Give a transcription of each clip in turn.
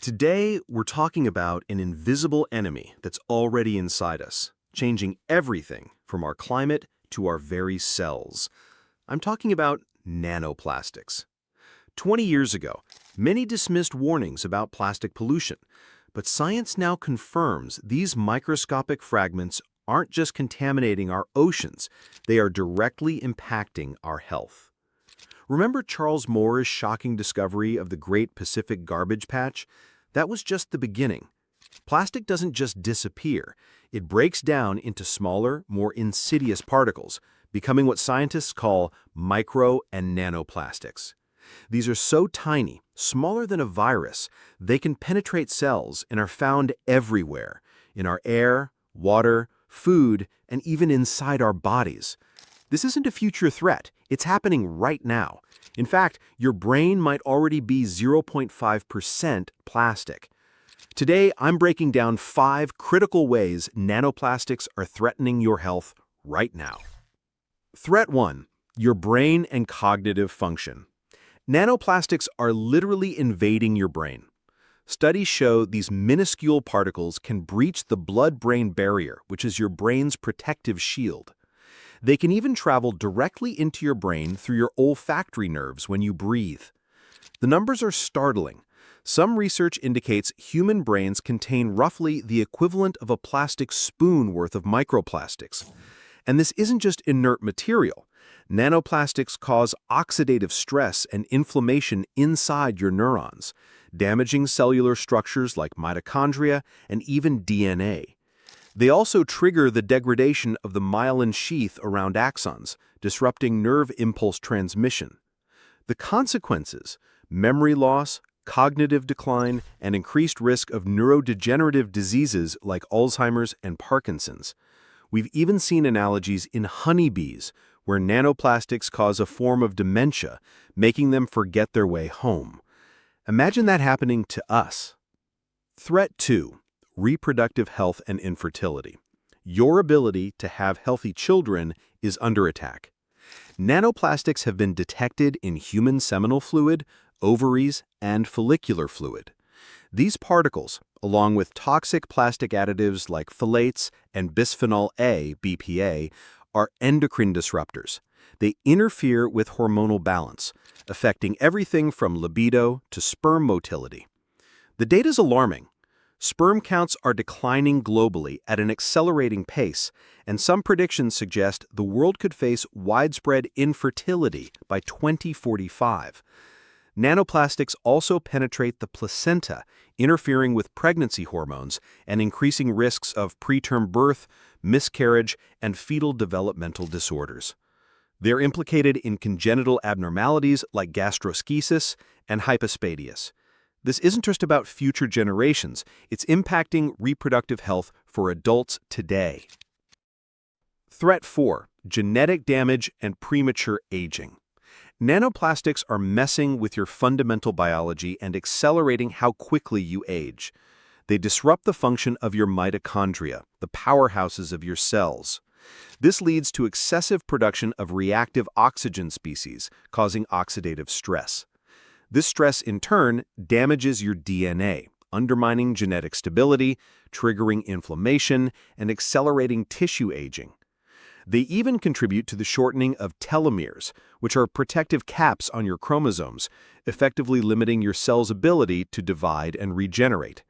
Today, we're talking about an invisible enemy that's already inside us, changing everything from our climate to our very cells. I'm talking about nanoplastics. 20 years ago, many dismissed warnings about plastic pollution, but science now confirms these microscopic fragments aren't just contaminating our oceans, they are directly impacting our health. Remember Charles Moore's shocking discovery of the Great Pacific Garbage Patch? That was just the beginning. Plastic doesn't just disappear. It breaks down into smaller, more insidious particles, becoming what scientists call micro and nanoplastics. These are so tiny, smaller than a virus, they can penetrate cells and are found everywhere, in our air, water, food, and even inside our bodies. This isn't a future threat. It's happening right now. In fact, your brain might already be 0.5% plastic. Today, I'm breaking down 5 critical ways nanoplastics are threatening your health right now. Threat 1. Your brain and cognitive function. Nanoplastics are literally invading your brain. Studies show these minuscule particles can breach the blood-brain barrier, which is your brain's protective shield. They can even travel directly into your brain through your olfactory nerves when you breathe. The numbers are startling. Some research indicates human brains contain roughly the equivalent of a plastic spoon worth of microplastics. And this isn't just inert material. Nanoplastics cause oxidative stress and inflammation inside your neurons, damaging cellular structures like mitochondria and even DNA. They also trigger the degradation of the myelin sheath around axons, disrupting nerve impulse transmission. The consequences: memory loss, cognitive decline, and increased risk of neurodegenerative diseases like Alzheimer's and Parkinson's. We've even seen analogies in honeybees, where nanoplastics cause a form of dementia, making them forget their way home. Imagine that happening to us. Threat 2. Reproductive health and infertility. Your ability to have healthy children is under attack. Nanoplastics have been detected in human seminal fluid, ovaries, and follicular fluid. These particles, along with toxic plastic additives like phthalates and bisphenol A, BPA, are endocrine disruptors. They interfere with hormonal balance, affecting everything from libido to sperm motility. The data is alarming. Sperm counts are declining globally at an accelerating pace, and some predictions suggest the world could face widespread infertility by 2045. Nanoplastics also penetrate the placenta, interfering with pregnancy hormones and increasing risks of preterm birth, miscarriage, and fetal developmental disorders. They're implicated in congenital abnormalities like gastroschisis and hypospadias. This isn't just about future generations, it's impacting reproductive health for adults today. Threat 4. Genetic damage and premature aging. Nanoplastics are messing with your fundamental biology and accelerating how quickly you age. They disrupt the function of your mitochondria, the powerhouses of your cells. This leads to excessive production of reactive oxygen species, causing oxidative stress. This stress, in turn, damages your DNA, undermining genetic stability, triggering inflammation, and accelerating tissue aging. They even contribute to the shortening of telomeres, which are protective caps on your chromosomes, effectively limiting your cell's ability to divide and regenerate.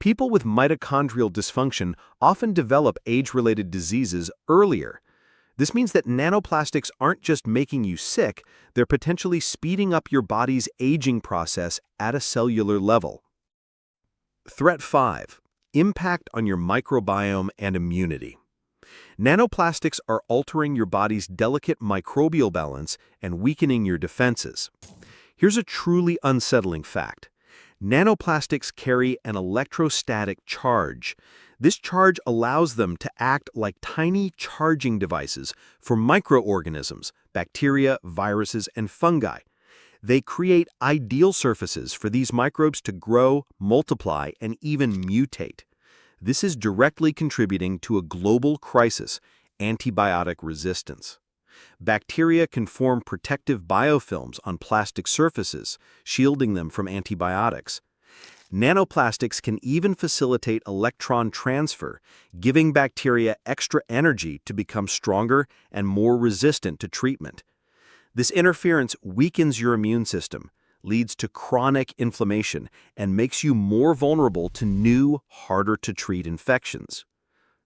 People with mitochondrial dysfunction often develop age-related diseases earlier. This means that nanoplastics aren't just making you sick, they're potentially speeding up your body's aging process at a cellular level. Threat 5. Impact on your microbiome and immunity. Nanoplastics are altering your body's delicate microbial balance and weakening your defenses. Here's a truly unsettling fact. Nanoplastics carry an electrostatic charge. This charge allows them to act like tiny charging devices for microorganisms, bacteria, viruses, and fungi. They create ideal surfaces for these microbes to grow, multiply, and even mutate. This is directly contributing to a global crisis, antibiotic resistance. Bacteria can form protective biofilms on plastic surfaces, shielding them from antibiotics. Nanoplastics can even facilitate electron transfer, giving bacteria extra energy to become stronger and more resistant to treatment. This interference weakens your immune system, leads to chronic inflammation, and makes you more vulnerable to new, harder-to-treat infections.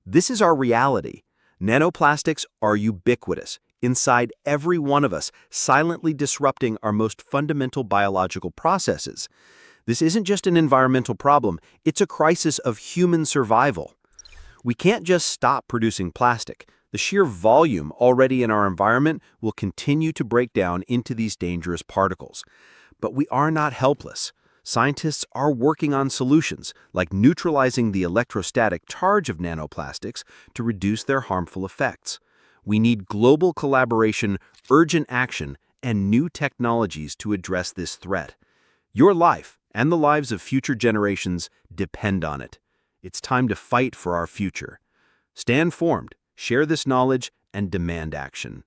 This is our reality. Nanoplastics are ubiquitous, inside every one of us, silently disrupting our most fundamental biological processes. This isn't just an environmental problem, it's a crisis of human survival. We can't just stop producing plastic. The sheer volume already in our environment will continue to break down into these dangerous particles. But we are not helpless. Scientists are working on solutions, like neutralizing the electrostatic charge of nanoplastics to reduce their harmful effects. We need global collaboration, urgent action, and new technologies to address this threat. Your life and the lives of future generations depend on it. It's time to fight for our future. Stand formed, share this knowledge, and demand action.